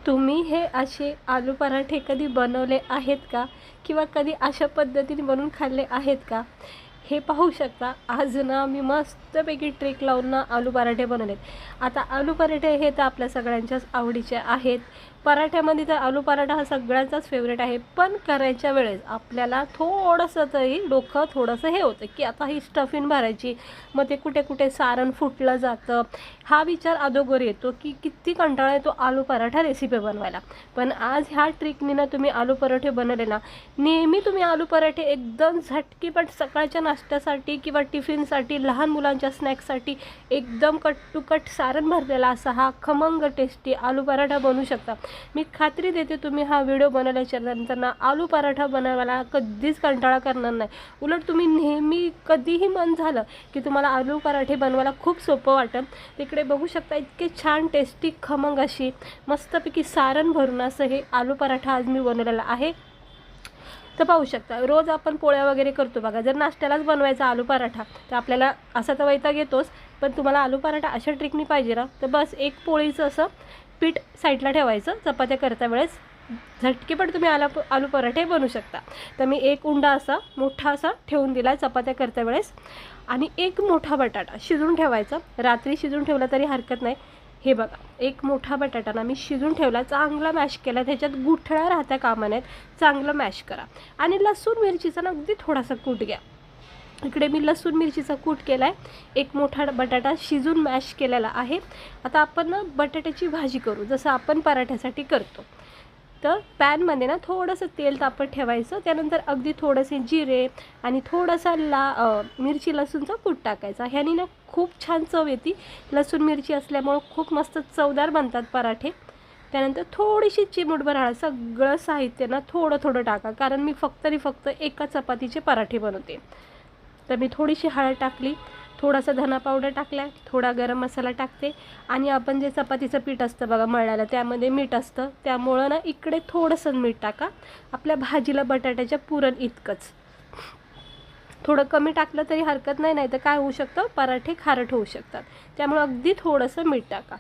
तुम्ही हे असे आलू पराठे कधी बनवले आहेत का? किंवा कधी अशा पद्धतीने बनवून खाल्ले आहेत का? हे पाहू शकता. आज ना मी मस्तपैकी ट्रिक लावून ना आलू पराठे बनवलेत. आता आलू पराठे हे तर आपल्या सगळ्यांच्याच आवडीचे आहेत. पराठ्यामध्ये तर आलू पराठा हा सगळ्यांचाच फेवरेट आहे. पण करायच्या वेळेस आपल्याला थोडंसं तरी डोकं थोडंसं हे होतं की आता ही स्टफिंग भरायची, मग ते कुठे कुठे सारण फुटलं जातं. हा विचार अगोदर येतो की किती कंटाळा येतो आलू पराठा रेसिपी बनवायला. पण आज ह्या ट्रिकनी ना तुम्ही आलू पराठे बनवले ना, नेहमी तुम्ही आलू पराठे एकदम झटकीपट सकाळच्या नाश्त्यासाठी किंवा टिफिनसाठी, लहान मुलांच्या स्नॅक्ससाठी एकदम कट टू कट सारण भरलेला असा हा खमंग टेस्टी आलू पराठा बनवू शकता. मी खात्री देते तुम्ही हा व्हिडिओ बनवल्याच्या नंतर ना आलू पराठा बनवायला कधीच कंटाळा करणार नाही. उलट तुम्ही नेहमी कधीही मन झालं की तुम्हाला आलू पराठे बनवायला खूप सोपं वाटेल. तिकडे बघू शकता इतके छान टेस्टी खमंग अशी मस्तपैकी सारण भरून असं हे आलू पराठा आज मी बनवलेला आहे. तर पाहू शकता, रोज आपण पोळ्या वगैरे करतो बघा. जर नाश्त्यालाच बनवायचा आलू पराठा तर आपल्याला असा तर वैताग येतोच. पण तुम्हाला आलू पराठा अशा ट्रिकनी पाहिजे ना, तर बस एक पोळीचं असं पीठ साईडला ठेवायचं. चपात्या करता वेळेस झटकीपट तुम्ही आलू पराठे बनवू शकता. तर मी एक उंडा असा मोठा असा ठेवून दिला चपात्या करता वेळेस. आणि एक मोठा बटाटा शिजून ठेवायचा. रात्री शिजून ठेवला तरी हरकत नाही. हे बघा, एक मोठा बटाटा ना मी शिजून ठेवला, चांगला मॅश केला. त्याच्यात गुठळ्या राहत्या कामा नाहीत, चांगलं मॅश करा. आणि लसूण मिरचीचा ना अगदी थोडासा कूट घ्या. इकडे मी लसूण मिरचीचा कूट केला आहे. एक मोठा बटाटा शिजून मॅश केलेला आहे. आता आपण ना बटाट्याची भाजी करू जसं आपण पराठ्यासाठी करतो. तर पॅनमध्ये ना थोडंसं तेल तापत ठेवायचं. त्यानंतर अगदी थोडेसे जिरे आणि थोडासा मिरची लसूणचा कूट टाकायचा. ह्यानी ना खूप छान चव येते. लसूण मिरची असल्यामुळं खूप मस्त चवदार बनतात पराठे. त्यानंतर थोडीशी चिमूटभर हळद. सगळं साहित्य ना थोडं थोडं टाका, कारण मी फक्त एका चपातीचे पराठे बनवते. तर मी थोडीशी हळद टाकली, थोडासा धना पावडर टाकला, थोडा गरम मसाला टाकते. आणि आपण जे चपातीचं पीठ असतं बघा मळल्याला, त्यामध्ये मीठ असतं. त्यामुळं ना इकडे थोडंसं मीठ टाका. आपल्या भाजीला बटाट्याच्या पुरण इतकंच. थोडं कमी टाकलं तरी हरकत नाही, नाही तर काय होऊ शकतं, पराठे खारट होऊ शकतात. त्यामुळे अगदी थोडंसं मीठ टाका.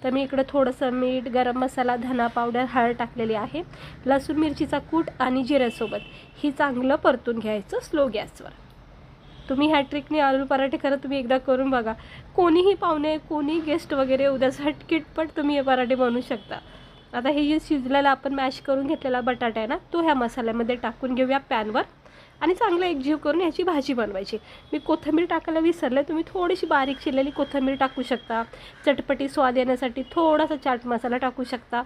तर मी इकडे थोडंसं मीठ, गरम मसाला, धना पावडर, हळद टाकलेली आहे. लसूण मिरचीचा कूट आणि जिऱ्यासोबत ही चांगलं परतून घ्यायचं स्लो गॅसवर. तुम्ही ह्या ट्रिकने आलू पराठे खरं तुम्ही एकदा करून बघा. कोणीही पाहुणे, कोणी गेस्ट वगैरे उद्या झटकीटपट तुम्ही हे पराठे बनवू शकता. आता हे जे शिजलेला आपण मॅश करून घेतलेला बटाटा आहे ना, तो ह्या मसाल्यामध्ये टाकून घेऊया पॅनवर. आणि चांगलं एकजीव करून ह्याची भाजी बनवायची. मी कोथिंबीर टाकायला विसरले, तुम्ही थोडीशी बारीक चिरलेली कोथिंबीर टाकू शकता. चटपटी स्वाद येण्यासाठी थोडासा चाट मसाला टाकू शकता.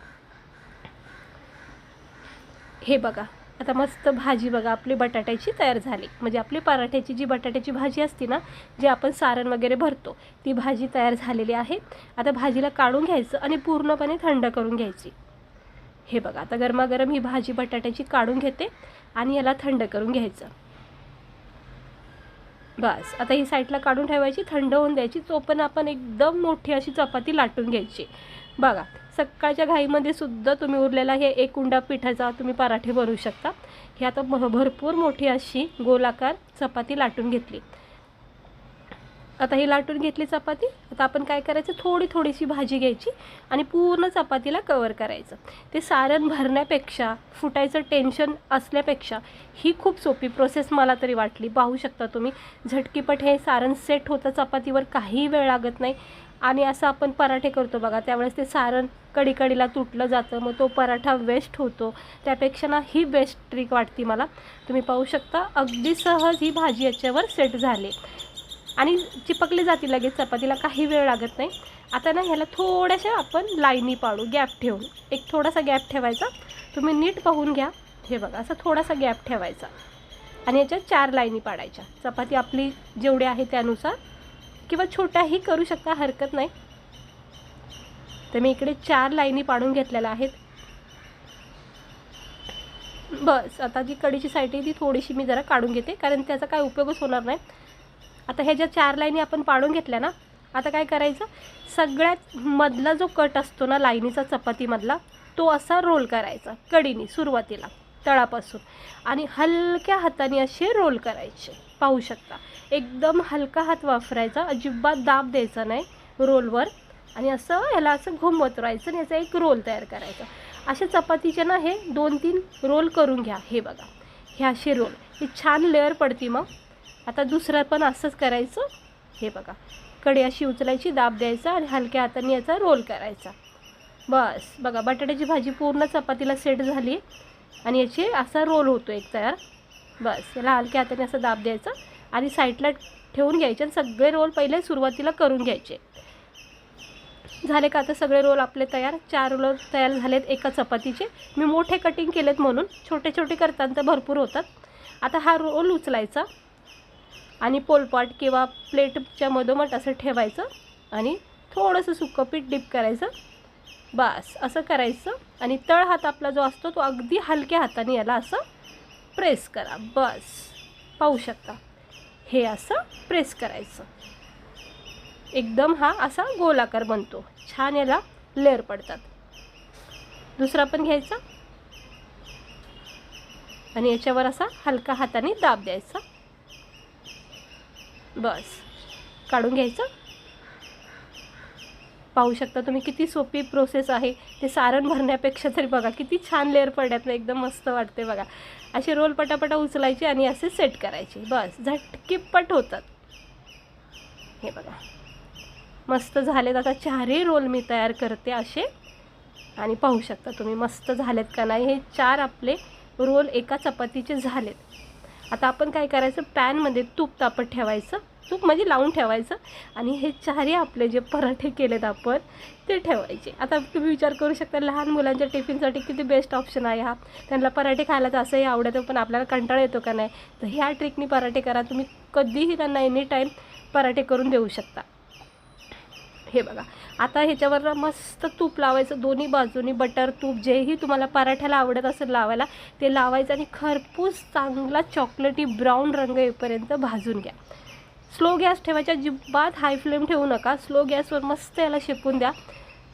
हे बघा, आता मस्त भाजी बघा आपली बटाट्याची तयार झाली. म्हणजे आपली पराठ्याची जी बटाट्याची भाजी असते ना, जे आपण सारण वगैरे भरतो, ती भाजी तयार झालेली आहे. आता भाजीला काढून घ्यायचं आणि पूर्णपणे थंड करून घ्यायची. हे बघा, आता गरमागरम ही भाजी बटाट्याची काढून घेते आणि याला थंड करून घ्यायचं. बस, आता ही साईडला काढून ठेवायची, थंड होऊन द्यायची. तोपर्यंत आपण एकदम मोठी अशी चपाती लाटून घ्यायची. बघा, सकाळच्या घाईमध्ये सुद्धा तुम्ही उरलेला हे एक उंडा पिठाचा तुम्ही पराठे बनवू शकता. ही आता भरपूर मोठी अशी गोलाकार चपाती लाटून घेतली. आता ही लाटून घेतली चपाती. आता आपण काय करायचं, थोडीशी भाजी घ्यायची आणि पूर्ण चपातीला कवर करायचं. ते सारण भरण्यापेक्षा, फुटायचं टेन्शन असल्यापेक्षा ही खूप सोपी प्रोसेस मला तरी वाटली. पाहू शकता तुम्ही, झटकीपट हे सारण सेट होतं चपातीवर, काही वेळ लागत नाही. आणि असं आपण पराठे करतो बघा, त्यावेळेस ते सारण कडीला तुटलं जातं, मग तो पराठा वेस्ट होतो. त्यापेक्षा ना ही बेस्ट ट्रिक वाटते मला. तुम्ही पाहू शकता अगदी सहज ही भाजी याच्यावर सेट झाली आणि चिपकली जाते लगेच चपातीला, काही वेळ लागत नाही. आता ना ह्याला थोड्याशा आपण लाईनी पाडू, गॅप ठेवून. एक थोडासा गॅप ठेवायचा. तुम्ही नीट पाहून घ्या. हे बघा, असा थोडासा गॅप ठेवायचा आणि याच्यात 4 लाईनी पाडायच्या. चपाती आपली जेवढी आहे त्यानुसार, किंवा छोट्याही करू शकता, हरकत नाही. तर मी इकडे 4 लाईनी पाडून घेतलेल्या आहेत. बस, आता जी कडीची साईड आहे ती थोडीशी मी जरा काढून घेते, कारण त्याचा काय उपयोगच होणार नाही. आता ह्या ज्या 4 लाईनी आपण पाडून घेतल्या ना, आता काय करायचं, सगळ्यात मधला जो कट असतो ना लाईनीचा चपातीमधला, तो असा रोल करायचा कडीनी सुरुवातीला तळापासून. आणि हलक्या हाताने असे रोल करायचे. पाहू शकता, एकदम हलका हात वापरायचा, अजिबात दाब द्यायचा नाही रोलवर. आणि असं ह्याला असं घुमवत राहायचं आणि याचा एक रोल तयार करायचा. अशा चपातीचे ना हे 2-3 रोल करून घ्या. हे बघा, हे असे रोल, ही छान लेअर पडती. मग आता दुसरं पण असंच करायचं. हे बघा, कढई अशी उचलायची, दाब द्यायचा आणि हलक्या हाताने याचा रोल करायचा. बस बघा, बटाट्याची भाजी पूर्ण चपातीला सेट झाली आणि याचे असा रोल होतो एक तयार. बस याला हलक्या हाताने असं दाब द्यायचं आणि साईडला ठेवून घ्यायचे आणि सगळे रोल पहिले सुरुवातीला करून घ्यायचे. झाले का आता सगळे रोल आपले तयार. 4 रोल तयार झालेत एका चपातीचे. मी मोठे कटिंग केलेत म्हणून, छोटे छोटे करताना तर भरपूर होतात. आता हा रोल उचलायचा आणि पोलपाट किंवा प्लेटच्या मधोमध असं ठेवायचं आणि थोडंसं सुकं पीठ डिप करायचं. बस असं करायचं आणि तळ हात आपला जो असतो तो अगदी हलक्या हाताने याला असं प्रेस करा. बस पाहू शकता, हे असं प्रेस करायचं. एकदम हा असा गोलाकार बनतो. छान याला लेअर पडतात. दुसरा पण घ्यायचा आणि याच्यावर असा हलका हाताने दाब द्यायचा. बस काढून घ्यायचं. पाहू शकता तुम्ही किती सोपी प्रोसेस आहे. ते सारण भरण्यापेक्षा तरी बघा किती छान लेअर पडतात ना, एकदम मस्त वाटते बघा. असे रोल पटापटा उचलायचे आणि असे सेट करायचे. बस झटकीपट होतात. हे बघा मस्त झालेत. आता 4ही रोल मी तयार करते असे आणि पाहू शकता तुम्ही मस्त झालेत का नाही. हे 4 आपले रोल एका चपातीचे झालेत. आता आपण काय करायचं, पॅनमध्ये तूप तापत ठेवायचं. तूप म्हणजे लावून ठेवायचं आणि हे 4ही आपले जे पराठे केलेत आपण ते ठेवायचे. आता तुम्ही विचार करू शकता, लहान मुलांच्या टिफिनसाठी किती बेस्ट ऑप्शन आहे हा. त्यांना पराठे खायला तर असंही आवडतं, पण आपल्याला कंटाळा येतो का नाही. तर ह्या ट्रिकनी पराठे करा तुम्ही. कधीही त्यांना एनी टाईम पराठे करून देऊ शकता. हे बघा, आता ह्याच्यावर मस्त तूप लावायचं दोन्ही बाजूनी. बटर तूप जेही तुम्हाला पराठ्याला आवडत असेल लावायला ते लावायचं आणि खरपूस चांगला चॉकलेटी ब्राऊन रंग येईपर्यंत भाजून घ्या. स्लो गॅस ठेवायचा, अजिबात हाय फ्लेम ठेवू नका. स्लो गॅसवर मस्त याला शेकून द्या.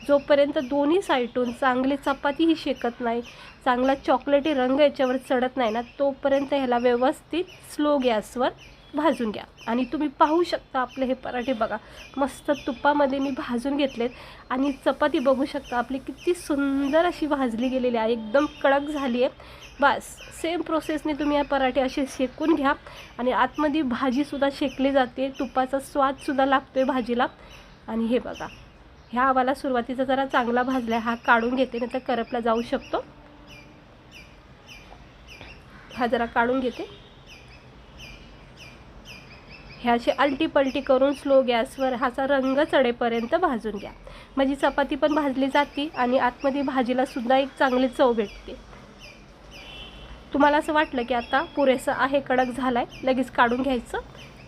जोपर्यंत दोन्ही साईडून चांगली चपातीही शेकत नाही, चांगला चॉकलेटी रंग याच्यावर चढत नाही ना, तोपर्यंत ह्याला व्यवस्थित स्लो गॅसवर भाजून घ्या. आणि तुम्ही पाहू शकता आपले हे पराठे बघा मस्त तुपामध्ये मी भाजून घेतलेत आणि चपाती बघू शकता आपली किती सुंदर अशी भाजली गेलेली आहे, एकदम कडक झाली आहे. बस सेम प्रोसेसने तुम्ही या पराठे असे शेकून घ्या आणि आतमध्ये भाजीसुद्धा शेकली जाते, तुपाचा स्वादसुद्धा लागतो आहे भाजीला. आणि हे बघा, ह्या आवाला सुरुवातीचा जरा चांगला भाजला आहे, हा काढून घेते नाही तर करपला जाऊ शकतो. हा जरा काढून घेते. ह्याची आलटी पलटी करून स्लो गॅसवर ह्याचा रंग चढेपर्यंत भाजून घ्या. म्हणजे चपाती पण भाजली जाते आणि आतमध्ये भाजीला सुद्धा एक चांगली चव भेटते. तुम्हाला असं वाटलं की आता पुरेसं आहे, कडक झाला आहे, लगेच काढून घ्यायचं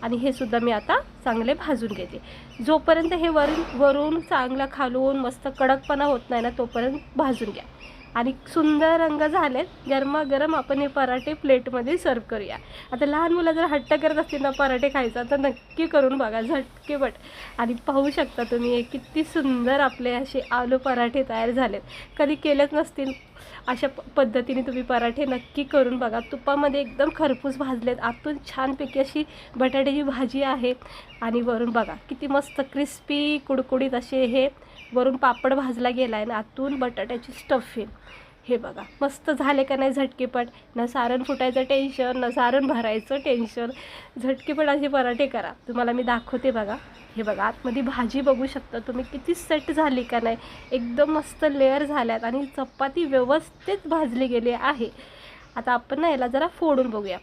आणि हे सुद्धा मी आता चांगले भाजून घेते. जोपर्यंत हे वरून चांगलं खालून मस्त कडकपणा होत नाही ना तोपर्यंत भाजून घ्या. आणि सुंदर रंग झालेत. गरमागरम आपण हे पराठे प्लेटमध्ये सर्व करूया. आता लहान मुलं जर हट्ट करत असतील ना पराठे खायचा तर नक्की करून बघा, झटकेपट. आणि पाहू शकता तुम्ही किती सुंदर आपले असे आलू पराठे तयार झालेत. कधी केलेच नसतील अशा पद्धतीने तुम्ही पराठे नक्की करून बघा. तुपामध्ये एकदम खरपूस भाजलेत, आतून छानपैकी अशी बटाट्याची भाजी आहे आणि वरून बघा किती मस्त क्रिस्पी कुडकुडीत असे हे वरून पापड भाजला गेला आहे ना आतून बटाट्याची स्टफिंग. हे बघा मस्त झाले का नाही झटकेपट. न सारण फुटायचं टेन्शन, न सारण भरायचं टेन्शन. झटकेपट असे पराठे करा. तुम्हाला मी दाखवते बघा. हे बघा आतमध्ये भाजी बघू शकता तुम्ही किती सेट झाली का नाही, एकदम मस्त लेअर झाल्यात आणि चपाती व्यवस्थित भाजली गेली आहे. आता आपण ना याला जरा फोडून बघूया.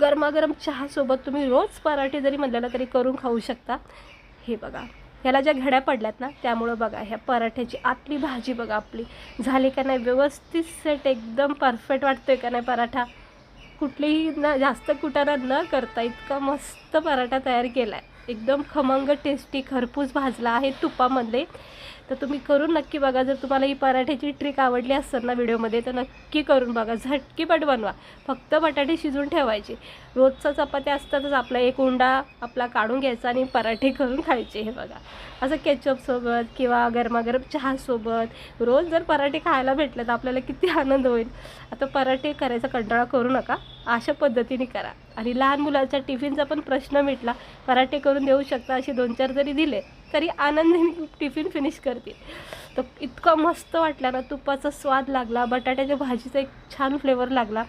गरमागरम चहासोबत तुम्ही रोज पराठे जरी म्हटलं तरी करून खाऊ शकता. हे बघा ह्याला ज्या घड्या पडल्यात ना त्यामुळं बघा ह्या पराठ्याची आतली भाजी बघा आपली झाली का नाही व्यवस्थित सेट, एकदम परफेक्ट वाटतोय का नाही पराठा. कुठलीही न जास्त कुटाणा न करता इतका मस्त पराठा तयार केला आहे. एकदम खमंग टेस्टी खरपूस भाजला आहे तुपामध्ये. तर तुम्ही करून नक्की बघा. जर तुम्हाला ही पराठ्याची ट्रिक आवडली असेल ना व्हिडिओमध्ये तर नक्की करून बघा. झटकीपट बनवा. फक्त बटाटे शिजवून ठेवायचे. रोजचा चपात्या असतातच आपला एक उंडा आपला काढून घ्यायचा आणि पराठे करून खायचे. हे बघा असं केचपसोबत किंवा गरमागरम चहासोबत रोज जर पराठे खायला भेटले तर आपल्याला किती आनंद होईल. आता पराठे करायचा कंटाळा करू नका, अशा पद्धतीने करा. आणि लहान मुलाच्या टिफिनचा पण प्रश्न मिटला. पराठे करून देऊ शकता. असे 2-4 जरी दिले तरी आनंदाने टिफिन फिनिश करते. तर इतकं मस्त वाटलं ना, तुपाचा स्वाद लागला, बटाट्याच्या भाजीचा एक छान फ्लेवर लागला.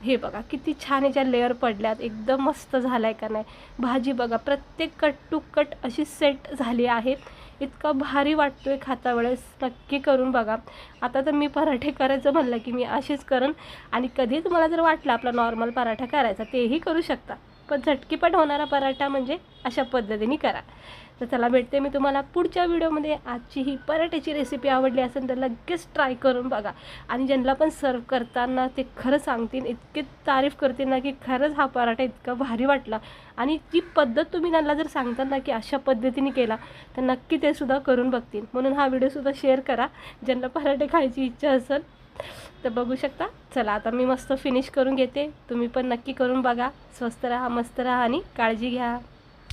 हे बघा किती छान याच्या लेअर पडल्यात, एकदम मस्त झाला आहे का नाही. भाजी बघा प्रत्येक कट टू कट अशी सेट झाली आहेत. इतका भारी वाटतो आहे खाता वेळेस. नक्की करून बघा. आता तर मी पराठे करायचं म्हणलं की मी अशीच करेन. आणि कधी तुम्हाला जर वाटलं आपला नॉर्मल पराठा करायचा तेही करू शकता, पण झटकीपट होणारा पराठा म्हणजे अशा पद्धतीने करा. तर चला भेटते मी तुम्हाला पुढच्या व्हिडिओमध्ये. आजची ही पराठ्याची रेसिपी आवडली असेल तर लगेच ट्राय करून बघा. आणि ज्यांना पण सर्व करताना ते खरं सांगतील, इतके तारीफ करतील ना की खरंच हा पराठा इतका भारी वाटला. आणि ती पद्धत तुम्ही त्यांना जर सांगता ना की अशा पद्धतीने केला तर नक्की ते सुद्धा करून बघतील. म्हणून हा व्हिडिओसुद्धा शेअर करा ज्यांना पराठे खायची इच्छा असेल तर बघू शकता. चला आता मी मस्त फिनिश करून घेते. तुम्ही पण नक्की करून बघा. स्वस्त राहा, मस्त राहा आणि काळजी घ्या.